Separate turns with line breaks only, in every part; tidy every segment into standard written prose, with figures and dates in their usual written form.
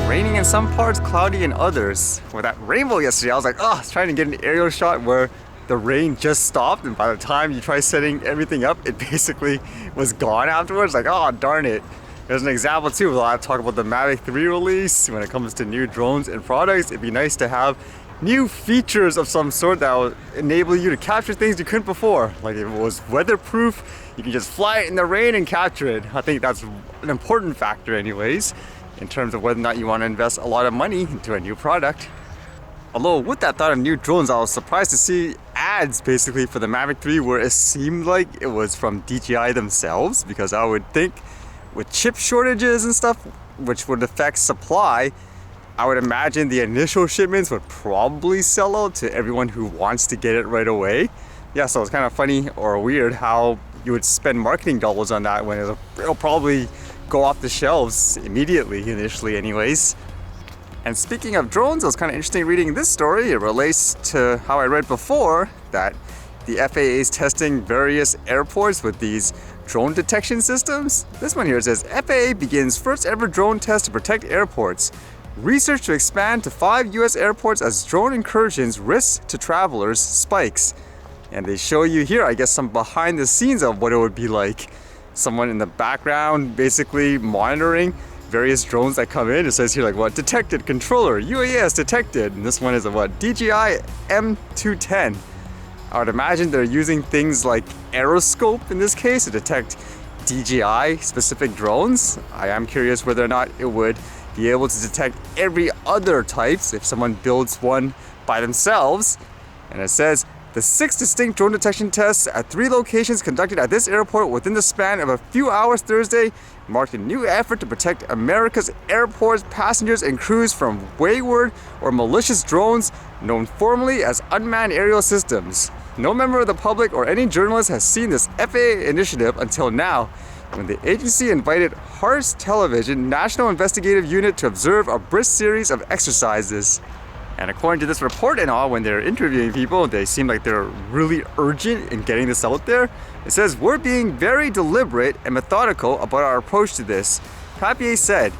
raining in some parts, cloudy in others. With that rainbow yesterday, I was like, oh, I was trying to get an aerial shot where the rain just stopped, and by the time you try setting everything up, it basically was gone afterwards. Like, oh, darn it. There's an example too. We'll have to talk about the Mavic 3 release. When it comes to new drones and products, it'd be nice to have new features of some sort that will enable you to capture things you couldn't before. Like if it was weatherproof, you can just fly it in the rain and capture it. I think that's an important factor anyways, in terms of whether or not you want to invest a lot of money into a new product. Although with that thought of new drones, I was surprised to see ads basically for the Mavic 3 where it seemed like it was from DJI themselves, because I would think with chip shortages and stuff, which would affect supply, I would imagine the initial shipments would probably sell out to everyone who wants to get it right away. Yeah, so it's kind of funny or weird how you would spend marketing dollars on that when it'll probably go off the shelves immediately, initially anyways. And speaking of drones, it was kind of interesting reading this story. It relates to how I read before that the FAA is testing various airports with these drone detection systems. This one here says, FAA begins first ever drone test to protect airports. Research to expand to 5 US airports as drone incursions risk to travelers spikes. And they show you here, I guess, some behind the scenes of what it would be like. Someone in the background basically monitoring various drones that come in. It says here like what? Detected controller, UAS detected. And this one is a what? DJI M210. I would imagine they're using things like aeroscope in this case to detect DJI specific drones. I am curious whether or not it would be able to detect every other types if someone builds one by themselves. And it says the 6 distinct drone detection tests at 3 locations conducted at this airport within the span of a few hours Thursday marked a new effort to protect America's airports, passengers, and crews from wayward or malicious drones known formally as unmanned aerial systems. No member of the public or any journalist has seen this FAA initiative until now, when the agency invited Hearst Television National Investigative Unit to observe a brisk series of exercises. And according to this report and all, when they're interviewing people, they seem like they're really urgent in getting this out there. It says, we're being very deliberate and methodical about our approach to this, Papier said,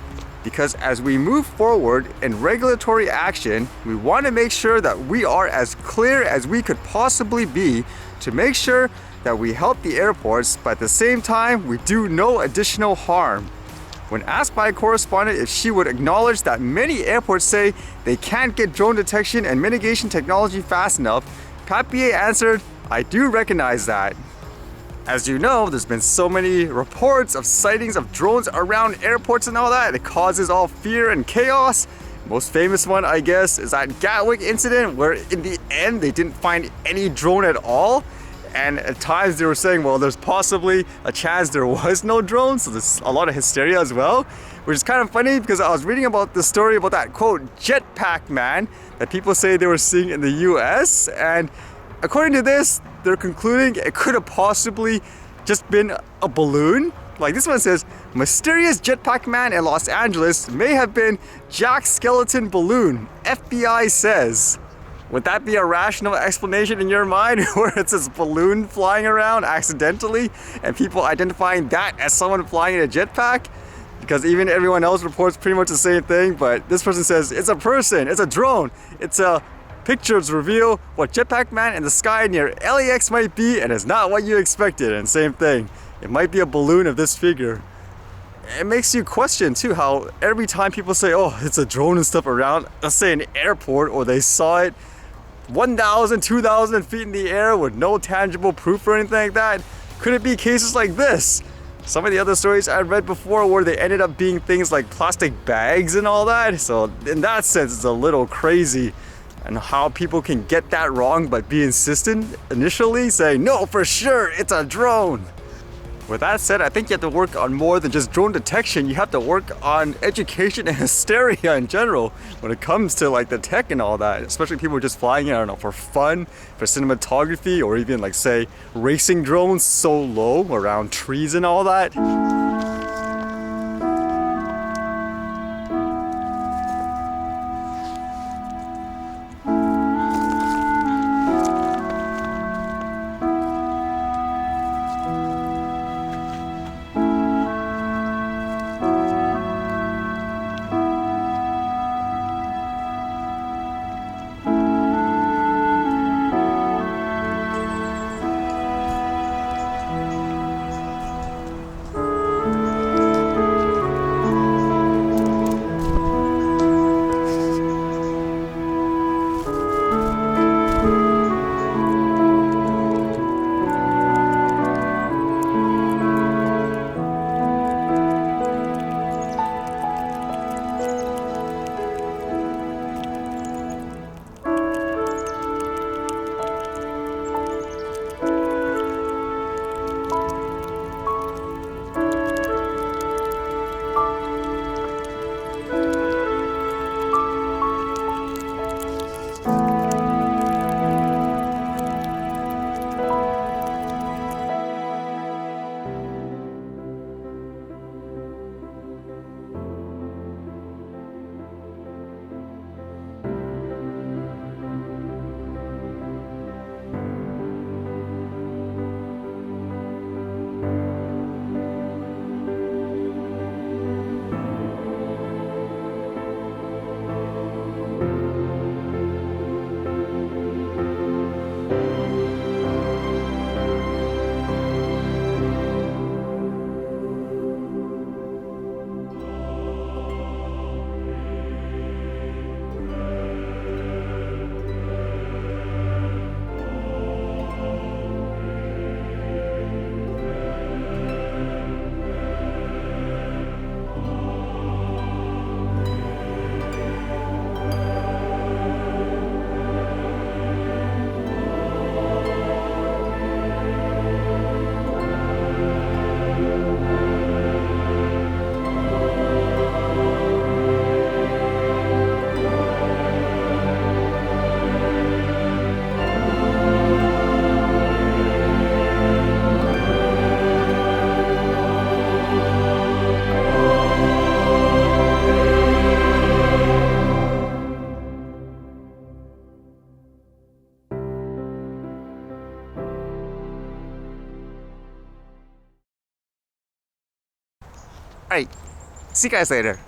because as we move forward in regulatory action, we want to make sure that we are as clear as we could possibly be to make sure that we help the airports, but at the same time, we do no additional harm. When asked by a correspondent if she would acknowledge that many airports say they can't get drone detection and mitigation technology fast enough, Papier answered, I do recognize that. As you know, there's been so many reports of sightings of drones around airports and all that. It causes all fear and chaos. Most famous one, I guess, is that Gatwick incident where in the end they didn't find any drone at all. And at times they were saying, well, there's possibly a chance there was no drone, so there's a lot of hysteria as well, which is kind of funny because I was reading about the story about that, quote, Jetpack Man that people say they were seeing in the US, and according to this, they're concluding it could have possibly just been a balloon. Like this one says, mysterious Jetpack Man in Los Angeles may have been Jack Skellington balloon, FBI says. Would that be a rational explanation in your mind, where it's this balloon flying around accidentally and people identifying that as someone flying in a jetpack? Because even everyone else reports pretty much the same thing, but this person says it's a person, it's a drone, it's a pictures reveal what Jetpack Man in the sky near LAX might be, and it's not what you expected. And same thing, it might be a balloon of this figure. It makes you question too how every time people say, oh, it's a drone and stuff around, let's say an airport, or they saw it 1,000, 2,000 feet in the air with no tangible proof or anything like that, could it be cases like this? Some of the other stories I read before where they ended up being things like plastic bags and all that. So in that sense, it's a little crazy. And how people can get that wrong but be insistent initially, saying, no, for sure, it's a drone. With that said, I think you have to work on more than just drone detection. You have to work on education and hysteria in general when it comes to like the tech and all that. Especially people just flying, I don't know, for fun, for cinematography, or even like say racing drones so low around trees and all that. Alright, see you guys later.